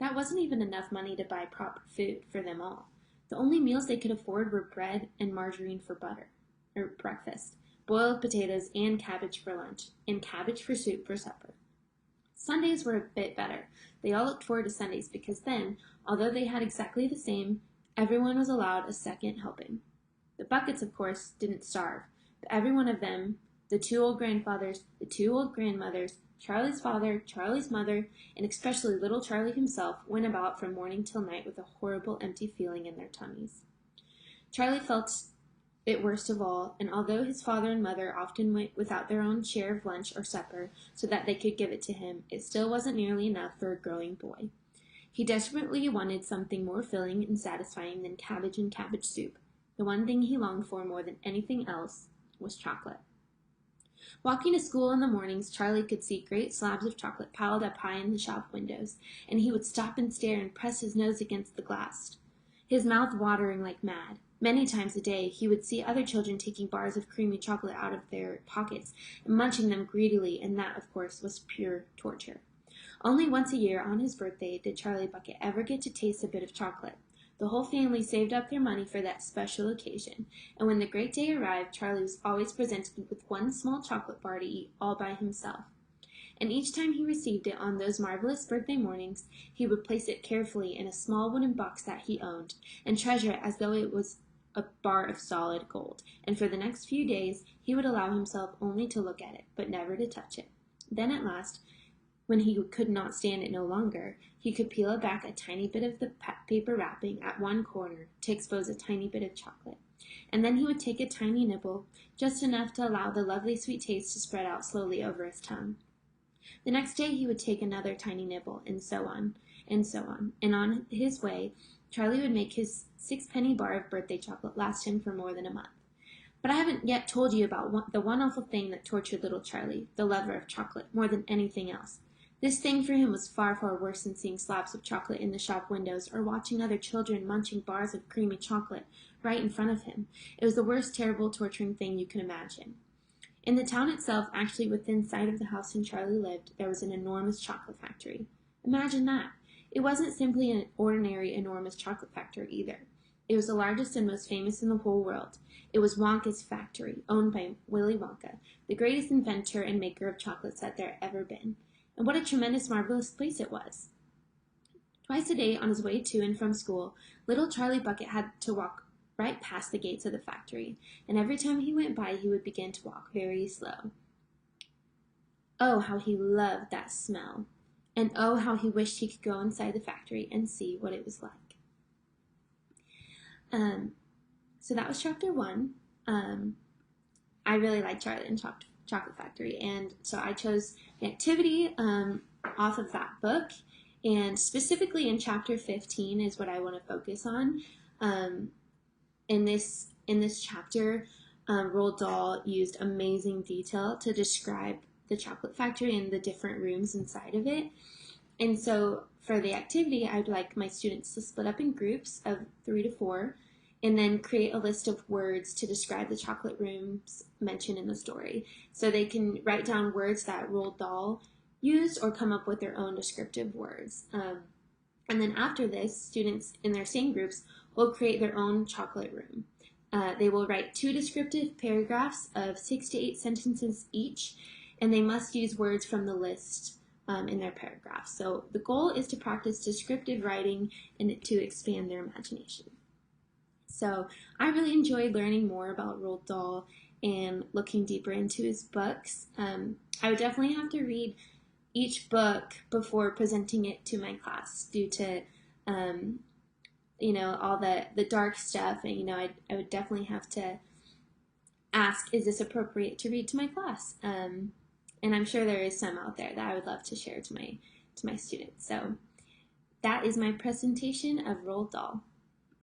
That wasn't even enough money to buy proper food for them all. The only meals they could afford were bread and margarine for breakfast, boiled potatoes and cabbage for lunch, and cabbage for soup for supper. Sundays were a bit better. They all looked forward to Sundays because then, although they had exactly the same, everyone was allowed a second helping. The Buckets, of course, didn't starve, but every one of them, the 2 old grandfathers, the 2 old grandmothers, Charlie's father, Charlie's mother, and especially little Charlie himself, went about from morning till night with a horrible empty feeling in their tummies. Charlie felt it worst of all, and although his father and mother often went without their own share of lunch or supper so that they could give it to him, it still wasn't nearly enough for a growing boy. He desperately wanted something more filling and satisfying than cabbage and cabbage soup. The one thing he longed for more than anything else was chocolate. Walking to school in the mornings, Charlie could see great slabs of chocolate piled up high in the shop windows, and he would stop and stare and press his nose against the glass, his mouth watering like mad. Many times a day, he would see other children taking bars of creamy chocolate out of their pockets and munching them greedily, and that, of course, was pure torture. Only once a year, on his birthday, did Charlie Bucket ever get to taste a bit of chocolate. The whole family saved up their money for that special occasion, and when the great day arrived, Charlie was always presented with one small chocolate bar to eat all by himself. And each time he received it on those marvelous birthday mornings, he would place it carefully in a small wooden box that he owned, and treasure it as though it was a bar of solid gold, and for the next few days he would allow himself only to look at it, but never to touch it. Then at last, when he could not stand it no longer, he could peel back a tiny bit of the paper wrapping at one corner to expose a tiny bit of chocolate, and then he would take a tiny nibble, just enough to allow the lovely sweet taste to spread out slowly over his tongue. The next day he would take another tiny nibble, and so on, and so on, and on his way Charlie would make his 6-penny bar of birthday chocolate last him for more than a month. But I haven't yet told you about the one awful thing that tortured little Charlie, the lover of chocolate, more than anything else. This thing for him was far, far worse than seeing slabs of chocolate in the shop windows or watching other children munching bars of creamy chocolate right in front of him. It was the worst, terrible, torturing thing you could imagine. In the town itself, actually within sight of the house in Charlie lived, there was an enormous chocolate factory. Imagine that. It wasn't simply an ordinary enormous chocolate factory either. It was the largest and most famous in the whole world. It was Wonka's factory, owned by Willy Wonka, the greatest inventor and maker of chocolates that there ever been. And what a tremendous, marvelous place it was. Twice a day on his way to and from school, little Charlie Bucket had to walk right past the gates of the factory, and every time he went by, he would begin to walk very slow. Oh, how he loved that smell. And oh, how he wished he could go inside the factory and see what it was like. So that was chapter 1. I really like Charlie and Chocolate Factory, and so I chose the activity off of that book, and specifically in chapter 15 is what I want to focus on. In this chapter, Roald Dahl used amazing detail to describe the chocolate factory and the different rooms inside of it. And so for the activity, I'd like my students to split up in groups of 3 to 4 and then create a list of words to describe the chocolate rooms mentioned in the story. So they can write down words that Roald Dahl used or come up with their own descriptive words. And then after this, students in their same groups will create their own chocolate room. They will write 2 descriptive paragraphs of 6 to 8 sentences each, and they must use words from the list in their paragraphs. So the goal is to practice descriptive writing and to expand their imagination. So I really enjoyed learning more about Roald Dahl and looking deeper into his books. I would definitely have to read each book before presenting it to my class due to all the dark stuff, and I would definitely have to ask, is this appropriate to read to my class? And I'm sure there is some out there that I would love to share to my students. So that is my presentation of Roald Dahl.